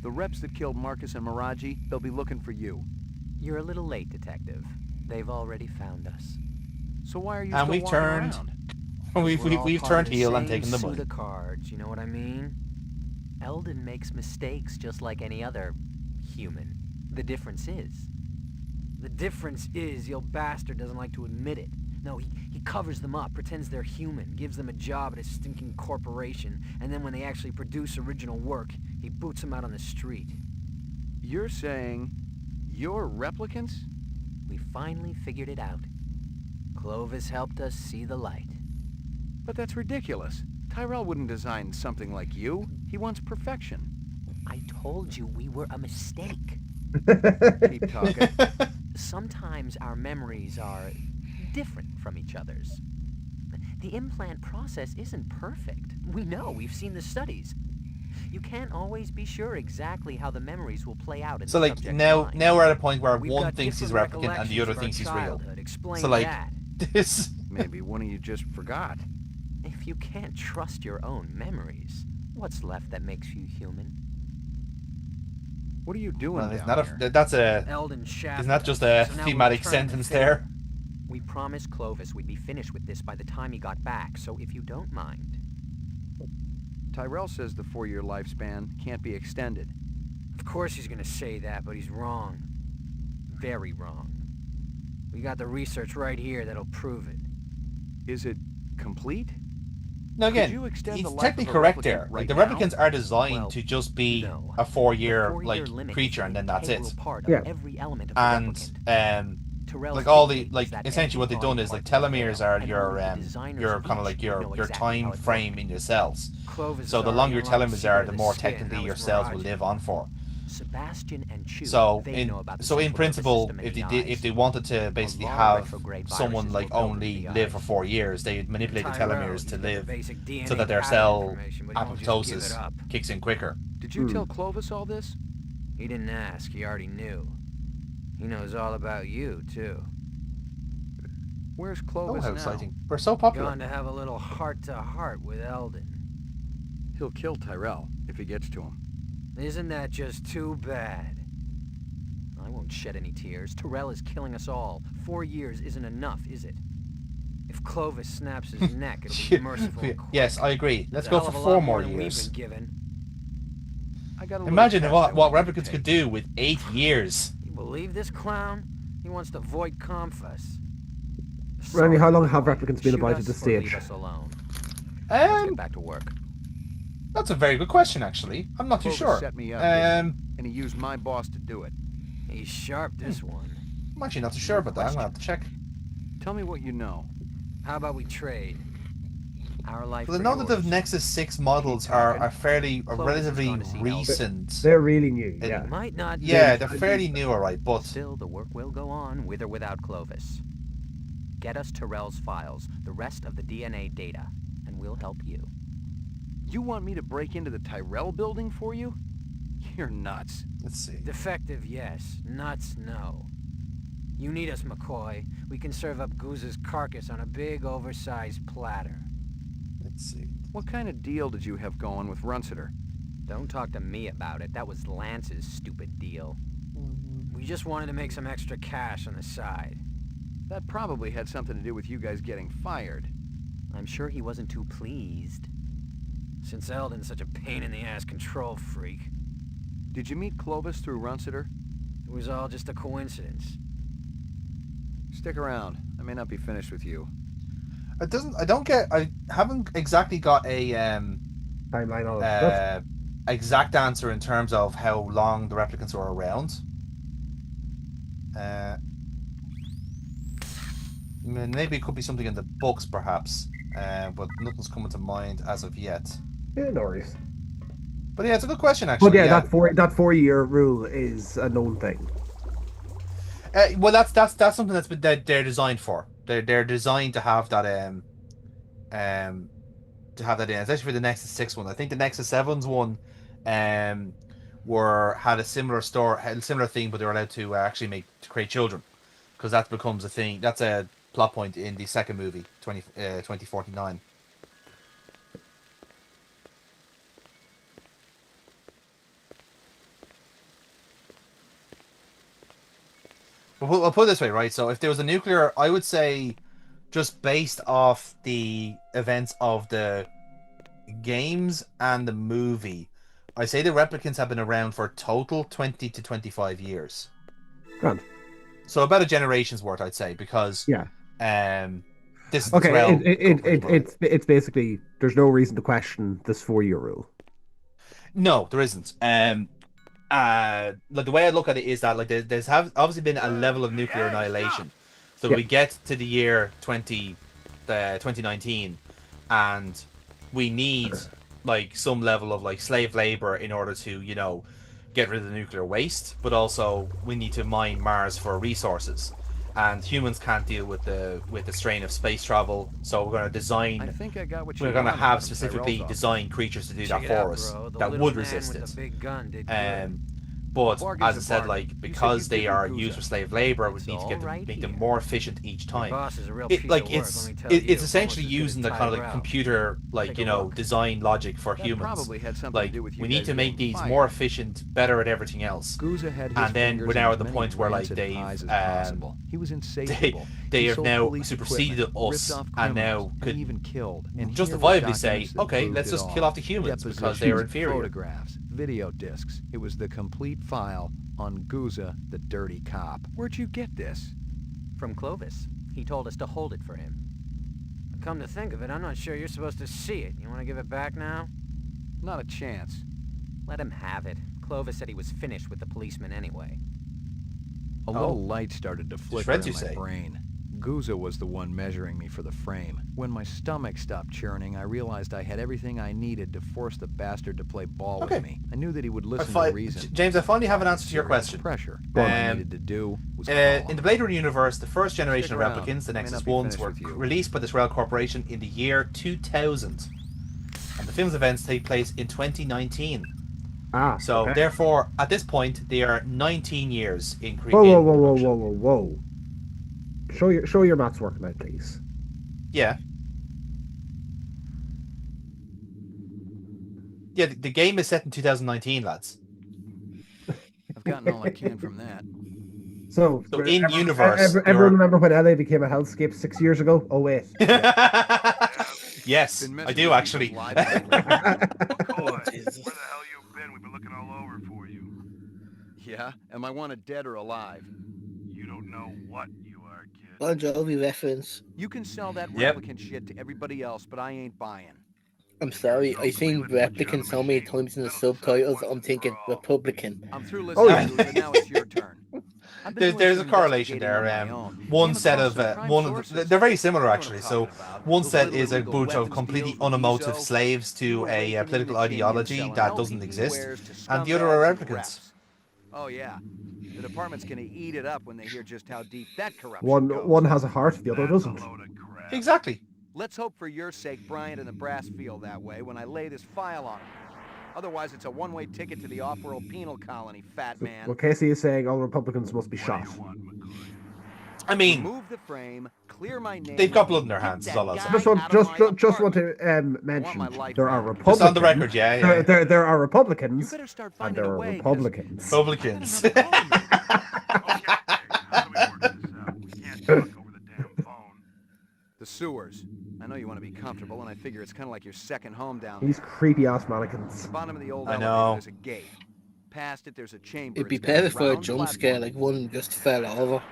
The reps that killed Marcus and Miraji, they'll be looking for you. You're a little late, Detective. They've already found us. So why are you And still we've walking turned. around? We're all We've part of turned the heel and same taken the suit money. of cards, you know what I mean? Eldon makes mistakes just like any other human. The difference is the old bastard doesn't like to admit it. No, he covers them up, pretends they're human, gives them a job at a stinking corporation, and then when they actually produce original work, he boots them out on the street. You're saying you're replicants? We finally figured it out. Clovis helped us see the light. But that's ridiculous. Tyrell wouldn't design something like you. He wants perfection. I told you we were a mistake. Keep talking. Sometimes our memories are different from each other's. The implant process isn't perfect. We know, we've seen the studies. You can't always be sure exactly how the memories will play out in So the like subject's now mind. we're at a point where We've one got thinks he's a different replicant and the other recollections of our thinks he's real. childhood. Explain So like that. this. Maybe one of you just forgot. If you can't trust your own memories, what's left that makes you human? What are you doing Well, it's down not here? a. That's a. Eldon shafted Isn't that just us, a so now thematic we're returning the sentence favor. there? We promised Clovis we'd be finished with this by the time he got back, so if you don't mind. Tyrell says the 4-year lifespan can't be extended. Of course he's gonna say that, but he's wrong. Very wrong. We got the research right here that'll prove it. Is it complete? Now Could again, you extend he's the life technically of a correct replicant there. right Like the now? replicants are designed Well, to just be no. a 4-year The 4-year like limit creature, is and then that's integral it. part Yeah. of every element of the And replicant. Tyrell's like all the dictate is like that essentially what every they've done body is like part will telomeres fail, are and your only the designers your of kind of each like would know your exactly how time it frame worked. in your cells. Clovis So has the already longer your unlocked the telomeres secret are, of the the more skin. technically Now your it's cells will Miraji. live on for. Sebastian and Chu, So they know about the in central nervous principle, system and if the if eyes. they wanted to basically lot of have retrograde someone viruses like will build into only the live for eyes. 4 years, they'd manipulate the Tyrell, telomeres he's to got the live basic DNA so that their pattern cell information, but he won't just give it apoptosis up. kicks in quicker. Did you tell Clovis all this? He didn't ask, he already knew. He knows all about you, too. Where's Oh, Clovis how now? exciting! We're so popular. Gone to have a little heart-to-heart with Eldon. He'll kill Tyrell if he gets to him. Isn't that just too bad? I won't shed any tears. Tyrell is killing us all. 4 years isn't enough, is it? If Clovis snaps his neck, it'll be merciful and quick. Yes, I agree. Let's That's a go hell for of a 4 lot more than we've years. been given. I got a little Imagine test what I want you to replicants take. could do with 8 years. You believe this clown? He wants to void confess. Randy, how long Sorry, have McCoy. replicants been Shoot about at us this or leave stage? us alone. Let's get back to work. That's a very good question, actually. I'm not too Clovis sure. set me up, Um, and he used my boss to do it. He's sharp, this one. I'm actually not too sure about that. I'm gonna have to check. Tell me what you know. How about we trade? Our life Well, I for know that the yours. Nexus 6 models Keep are talking. are Clovis has relatively gone to see Elvis. recent. They're really new, It- yeah. Might not be. Yeah, they're fairly new, alright, but Still, the work will go on, with or without Clovis. Get us Tyrell's files, the rest of the DNA data, and we'll help you. You want me to break into the Tyrell building for you? You're nuts. let's see. Defective, yes. Nuts, no. You need us, McCoy. We can serve up Goose's carcass on a big, oversized platter. Let's see. What kind of deal did you have going with Runciter? Don't talk to me about it. That was Lance's stupid deal. We just wanted to make some extra cash on the side. That probably had something to do with you guys getting fired. I'm sure he wasn't too pleased. Since Eldon's such a pain-in-the-ass control freak. Did you meet Clovis through Runciter? It was all just a coincidence. Stick around. I may not be finished with you. I haven't exactly got a Timeline all that. exact answer in terms of how long the replicants were around. Maybe it could be something in the books, perhaps, but nothing's coming to mind as of yet. Yeah, no worries. But yeah, it's a good question, actually. But yeah, that 4-year rule is a known thing. Well, that's something that's been they're designed for. They're designed to have that to have that in, especially for the Nexus 6 one. I think the Nexus 7's one had a similar thing, but they were allowed to actually create children, because that becomes a thing. That's a plot point in the second movie, 2049. I'll put it this way, right? So if there was a nuclear, I would say, just based off the events of the games and the movie, I say the replicants have been around for a total 20 to 25 years. Grand. So about a generation's worth, I'd say, because Yeah. this Okay. well covered. It's basically there's no reason to question this 4-year rule. No, there isn't. Like the way I look at it is that like there's obviously been a level of nuclear annihilation. So Yeah. we get to the year 2019, and we need like some level of like slave labor in order to get rid of the nuclear waste, but also we need to mine Mars for resources. And humans can't deal with the strain of space travel, so we're going to I design. think I got what you We're going to wanted have from specifically Tyrell's office. designed creatures to do Check that it out, for us bro. The that little would man resist with it. the big gun did good. But Bargain's as I a said, bargain. like You said because you'd they give are him used Guza. for slave labor, we It's need to all get them, right make them here. more efficient each Your time. boss is a real piece It like of work, it's let me tell it's you. essentially Almost as good using as the kind of like Tyrell. computer Take a look. design logic for That humans. probably had something to Like do with you we need guys to make getting these fired. more efficient, better at everything else. Guza had his And then fingers we're in now as at the many point where like rancid they've pies as possible. He was insatiable. they He have sold now police superseded equipment, us ripped off and criminals, now and could he even killed. And here were justifiably say, documents that okay, proved let's it just all. kill off the humans because they are Depositions, inferior. photographs, video discs. It was the complete file on Guza, the dirty cop. Where'd you get this? From Clovis. He told us to hold it for him. Come to think of it, I'm not sure you're supposed to see it. You want to give it back now? Not a chance. Let him have it. Clovis said he was finished with the policeman anyway. A little light started to flicker shreds, in you my say? brain. Guza was the one measuring me for the frame. When my stomach stopped churning, I realized I had everything I needed to force the bastard to play ball Okay. with me. I knew that he would listen fi- to reason. James, I finally have an answer to your Serious question. Pressure. All I Um, needed to do was call In him. the Blade Runner universe, the first generation Stick of around. replicants, the I may Nexus not be ones, finished were with you. released by the Tyrell Corporation in the year 2000. And the film's events take place in 2019. Ah. So, Okay. therefore, at this point, they are 19 years in Whoa, whoa, whoa, whoa, production. whoa, whoa, whoa. Show your maths working out, please. Yeah. Yeah, the game is set in 2019, lads. I've gotten all I can from that. So in universe, everyone remember when LA became a hellscape 6 years ago? Oh wait. Yes, Been I messing do with actually. people's lives lately. McCoy, Jesus. where the hell you been? We've been looking all over for you. Yeah? Am I wanted dead or alive? You don't know what you are, kid. Bon Jovi reference. You can sell that Yep. replicant shit to everybody else, but I ain't buying. I'm sorry, I seen replicant so many times in the subtitles, I'm thinking Republican. I'm through Oh, listening, yeah. Guza. Now it's your turn. I've been doing There's a some correlation investigating there. on my own. One Came set across of some prime they're sources. very similar You know what I'm actually. talking So about. one Those set little is a illegal bunch of weapons completely deals with unemotive Ezo. slaves You to were a raking in political the chimney and ideology selling that doesn't LPG exist, wares to and the other are scumbags and replicants. reps. Oh yeah, the department's gonna eat it up when they hear just how deep that corruption goes. One has a heart, the other That's a doesn't. load of crap. Exactly. Let's hope for your sake Bryant and the brass feel that way when I lay this file on them. Otherwise, it's a one-way ticket to the off-world penal colony, fat man. What Casey is saying, all Republicans must be What shot. do you want, McCoy? I mean, Remove the frame, clear my name. they've got blood in their get hands, is that all I'll say. guy Just want, out of my just want apartment. to mention my life there are back. Republicans. Just on the record, yeah, yeah. There are You Republicans better start and finding there a are way. 'cause Republicans. Republicans. I got another call to make. Okay, how do we work this out? We can't talk over the damn phone. The sewers. I know you want to be comfortable, and I figure it's kind of like your second home down there. These creepy ass mannequins. The bottom of the old I elevator, know. there's a gate. Past it, there's a chamber. It'd be It's got a better for a round jump scare, platform. like one just fell over.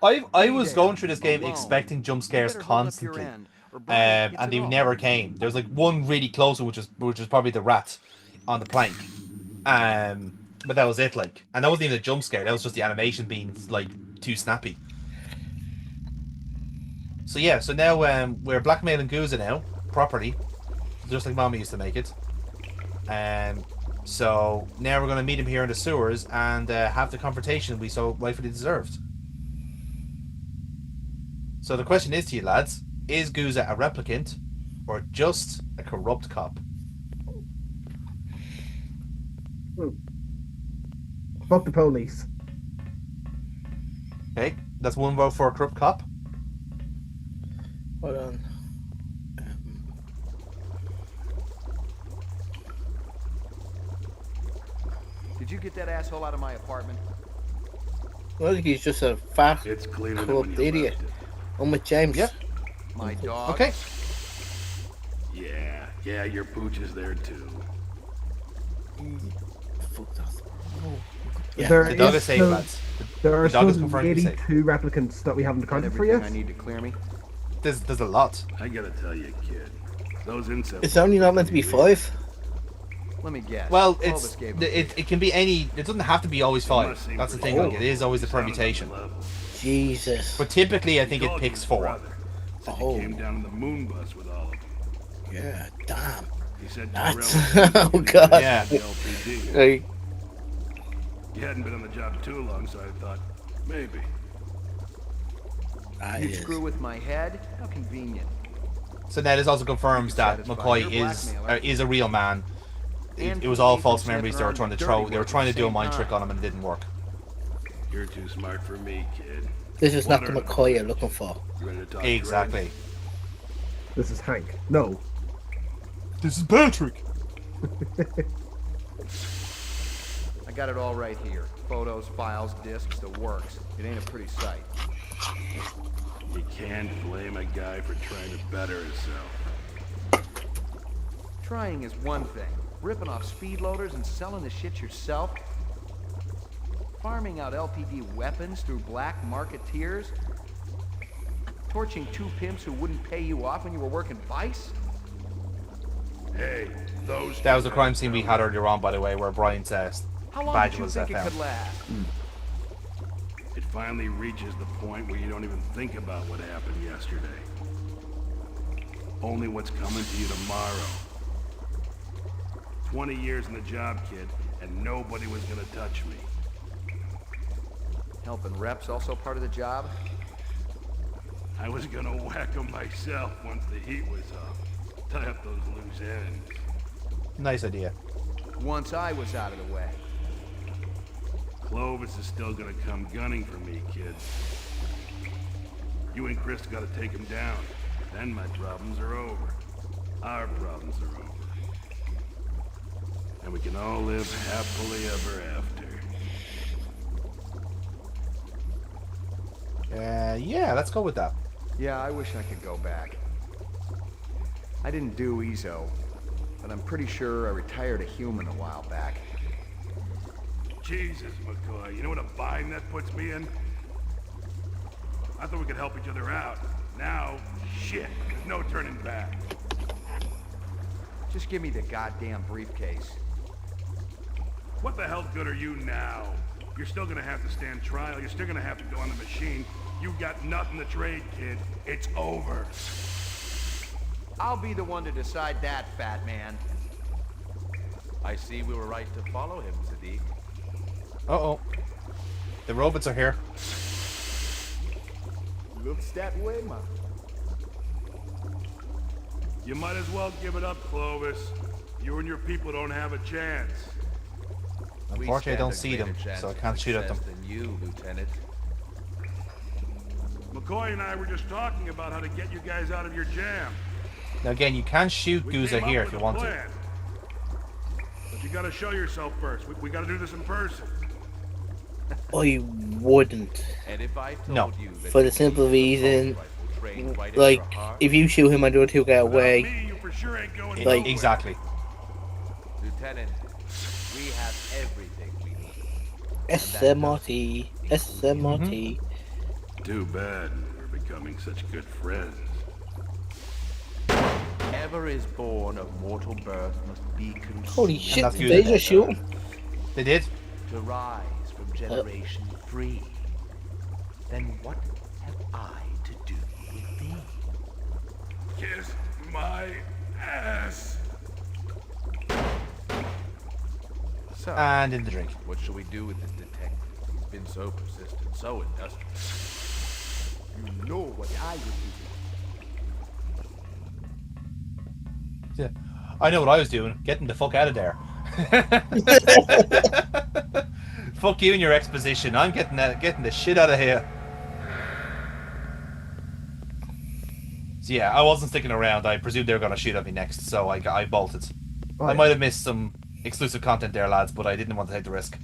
I was going through this game Alone. expecting jump You scares better hold up your constantly, end, or Brian gets and it they all. never came. There was like one really close one, which was probably the rat on the plank, but that was it. Like, and that wasn't even a jump scare. That was just the animation being like too snappy. So yeah, so now we're blackmailing Guza now properly, just like Mama used to make it. So now we're gonna meet him here in the sewers and have the confrontation we so rightfully deserved. So the question is to you lads, is Guza a replicant or just a corrupt cop? Fuck the police. Okay, that's one vote for a corrupt cop. Hold on. Did you get that asshole out of my apartment? Well, he's just a fat, It's cleaner than corrupt when you idiot. left it. I'm with James. Yep. My dog. Okay. Yeah, your pooch is there too. Fuck that. Oh. Yeah. There The dog is is safe, still- lads. There are The dog is still confirmed to be maybe safe. 2 replicants that we haven't Got accounted for everything yet. I need to clear me. There's a lot. I gotta tell you, kid. Those insects. It's only not meant to be 5. Let me guess. Well, Clovis gave him it can be any. It doesn't have to be always 5. That's the thing. Like, it is always a permutation. Jesus. But typically, I think it picks 4. Said Oh. you came down on the moon bus with all of them. Yeah, damn. He said That's... Tyrell oh, God. Yeah. LPD. Like, You hadn't been on the job too long, so I thought maybe. that You is... screw with my head? How convenient. So now this also confirms that Satisfy McCoy your is blackmailer. is a real man. And It was all for false sniffing memories they were around trying to dirty throw. They were work trying at to the do a same mind trick time. on him and it didn't work. You're too smart for me, kid. This is not the Water. McCoy you're looking for. You ready to talk Exactly. This is Hank. No. This is Patrick. I got it all right here. Photos, files, discs, the works. It ain't a pretty sight. You can't blame a guy for trying to better himself. Trying is one thing. Ripping off speed loaders and selling the shit yourself? Farming out LPD weapons through black marketeers? Torching 2 pimps who wouldn't pay you off when you were working Vice? Hey, those. That was a crime scene we had earlier on, by the way, where Brian says How long badge did you was think it found. could last? It finally reaches the point where you don't even think about what happened yesterday. Only what's coming to you tomorrow. 20 years in the job, kid, and nobody was gonna touch me. Helping reps also part of the job? I was gonna whack them myself once the heat was off. Tie up those loose ends. Nice idea. Once I was out of the way. Clovis is still gonna come gunning for me, kid. You and Chris gotta take him down. Then my problems are over. Our problems are over. And we can all live happily ever after. Yeah, let's go with that. Yeah, I wish I could go back. I didn't do EZO, but I'm pretty sure I retired a human a while back. Jesus, McCoy, you know what a bind that puts me in? I thought we could help each other out. Now, shit, there's no turning back. Just give me the goddamn briefcase. What the hell good are you now? You're still gonna have to stand trial. You're still gonna have to go on the machine. You got nothing to trade, kid. It's over. I'll be the one to decide that, fat man. I see we were right to follow him, Sadiq. Uh-oh. The robots are here. Looks that way, man. You might as well give it up, Clovis. You and your people don't have a chance. Unfortunately, I don't see them, so I can't shoot at them. Than you, Lieutenant. McCoy and I were just talking about how to get you guys out of your jam. Now again, you can shoot We Guza came up here with if you a want to. plan. But you gotta show yourself first. We gotta do this in person. I wouldn't. And if I told No. you that For the you simple used reason, assault rifle trained right in like, your heart, if you shoot him and the other two get Without away, me, you for sure ain't going Like- nowhere. Exactly. Lieutenant, we have everything we need. SMRT, SMRT. Too bad we're becoming such good friends. Whatever is born of mortal birth must be consumed. Holy shit, that's did they good. just shoot him? They did. To rise from generation free. Then what have I to do with thee? Kiss my ass. So, And in the drink. what shall we do with this detective? He's been so persistent, so industrious. You know what I would do. Yeah. I know what I was doing. Getting the fuck out of there. Fuck you and your exposition. I'm getting the shit out of here. So yeah, I wasn't sticking around. I presumed they were going to shoot at me next, so I bolted. I Right. might have missed some exclusive content there, lads, but I didn't want to take the risk.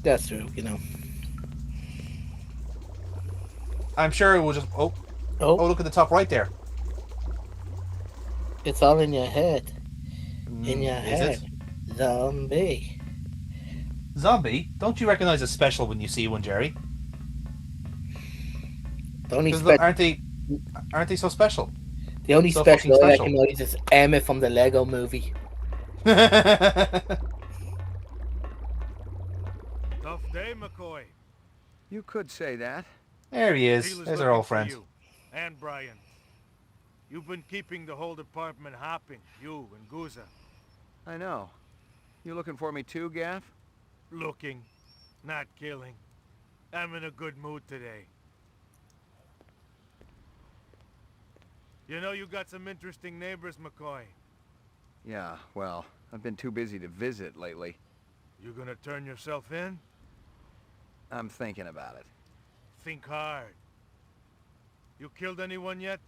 That's true, you know. I'm sure it will just. Oh, look at the top right there. It's all in your head. In your Is head. it? Zombie. Zombie? Don't you recognize a special when you see one, Jerry? The only, Because aren't they so special? the only so special fucking I special. recognize is Emma from the Lego movie. Tough day, McCoy. You could say that. There he is. Steele's There's our looking old for friend. you and Brian. You've been keeping the whole department hopping, you and Guza. I know. You looking for me too, Gaff? Looking, not killing. I'm in a good mood today. You know you got some interesting neighbors, McCoy. Yeah, well, I've been too busy to visit lately. You gonna turn yourself in? I'm thinking about it. Think hard. You killed anyone yet?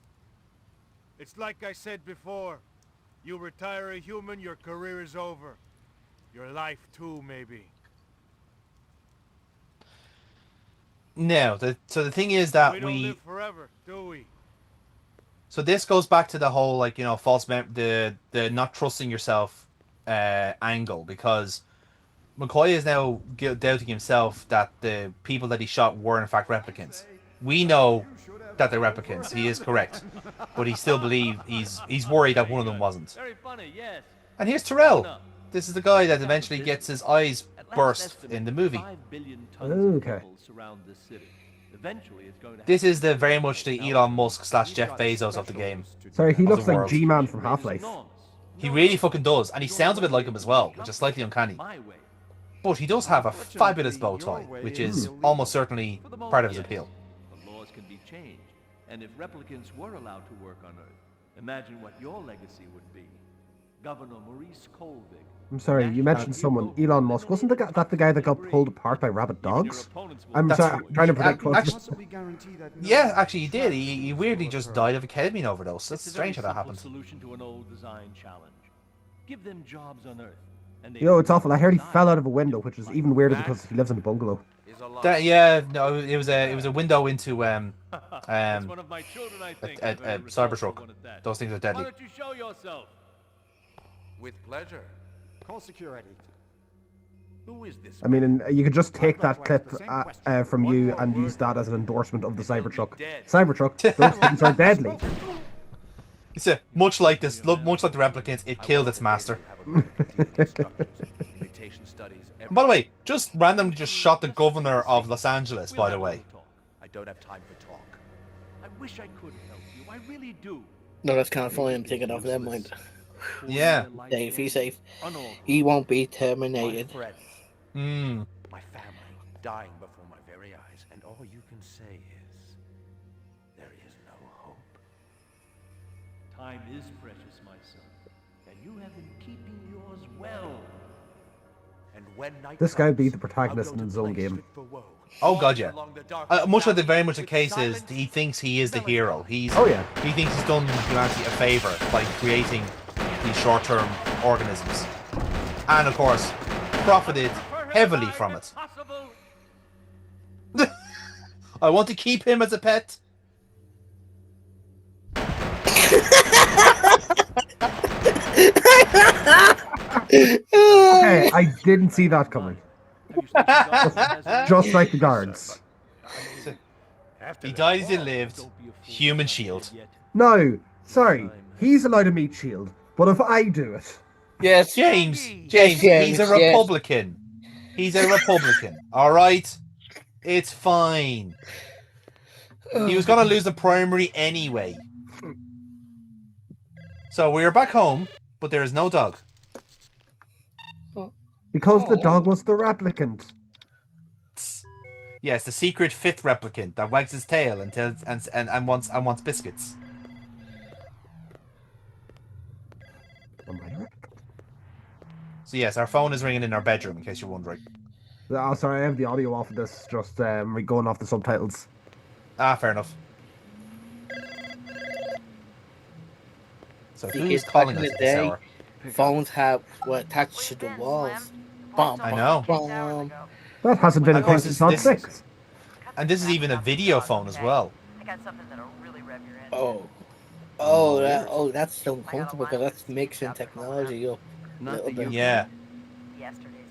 It's like I said before. You retire a human, your career is over. Your life too, maybe. No, so the thing is that We don't live forever, do we? So this goes back to the whole, like, you know, the not trusting yourself angle, because McCoy is now doubting himself that the people that he shot were in fact replicants. We know that they're replicants. He is correct, but he still believes he's worried that one of them wasn't. Very funny, yes. And here's Terrell. This is the guy that eventually gets his eyes burst in the movie. 5 billion tons of Okay. Kipple surround this city. Eventually, it's going to This is the very much the Elon Musk / Jeff Bezos of the game. Sorry, he Of looks the like world. G-Man from Half-Life. He really fucking does, and he sounds a bit like him as well, which is slightly uncanny. my way. But he does have a fabulous bow tie, which is almost certainly part of his appeal. The laws can be changed, and if replicants were allowed to work on Earth, imagine what your legacy would be. Governor Maurice Colvig. I'm sorry, you mentioned someone, Elon Musk. Wasn't that the guy that got pulled apart by rabid dogs? I'm sorry, I'm trying to predict what... Yeah, actually, he did. He weirdly just died of a ketamine overdose. That's It's a very strange how that simple happened. solution to an old design challenge. Give them jobs on Earth, and they Yo, it's awful. I heard he fell out of a window, which is even weirder because he lives in a bungalow. Yeah, no, it was a window into It's one of my children, I think. a A very Cybertruck. resourceful one at that. Those things are Why deadly. don't you show yourself? With pleasure. Call security. Who is this? I mean, and you could just take that clip from you and use that as an endorsement of the Cybertruck. Cybertruck, those things are deadly. It's much like this, much like the replicants, it killed its master. By the way, just randomly just shot the governor of Los Angeles, by the way. I don't have time for talk. I wish I could help you. I really do. No, that's kind of funny. I'm taking off their mind. Yeah. Dave, he's safe. He won't be terminated. My friend, Hmm. my family, dying before my very eyes, and all you can say is, there is no hope. Time is precious, my son, and you have been keeping yours well. And when night This guy would be comes, the protagonist I'll go in his to own place game. fit for woe. Oh god, yeah. Along the dark Much like valley the with case is, silence, he thinks he is the hero. He thinks he's done humanity a favor by creating these short-term organisms, and of course, profited heavily from it. I want to keep him as a pet. Okay, I didn't see that coming. Just like the guards. He died as he lived. Human shield. No, sorry, he's allowed to meet Shield, but if I do it... Yes. James, Yes, he's a yes. Republican. He's a Republican. All right, it's fine. He was gonna lose the primary anyway. So we're back home, but there is no dog. Because the dog was the replicant. Yes, the secret fifth replicant that wags his tail and tells and wants biscuits. Am I right? So yes, our phone is ringing in our bedroom, in case you're wondering. Oh, sorry, I have the audio off of this, just going off the subtitles. Ah, fair enough. So who is Because calling back us in at the this day, hour? phones were attached to the walls. Bomb, I know. bomb. That hasn't been in Of course, place since this- 6. And this is even a video phone as well. I got something that'll really rev your engine. That's so uncomfortable because that's mixing technology up a little bit. Yeah. Yesterday's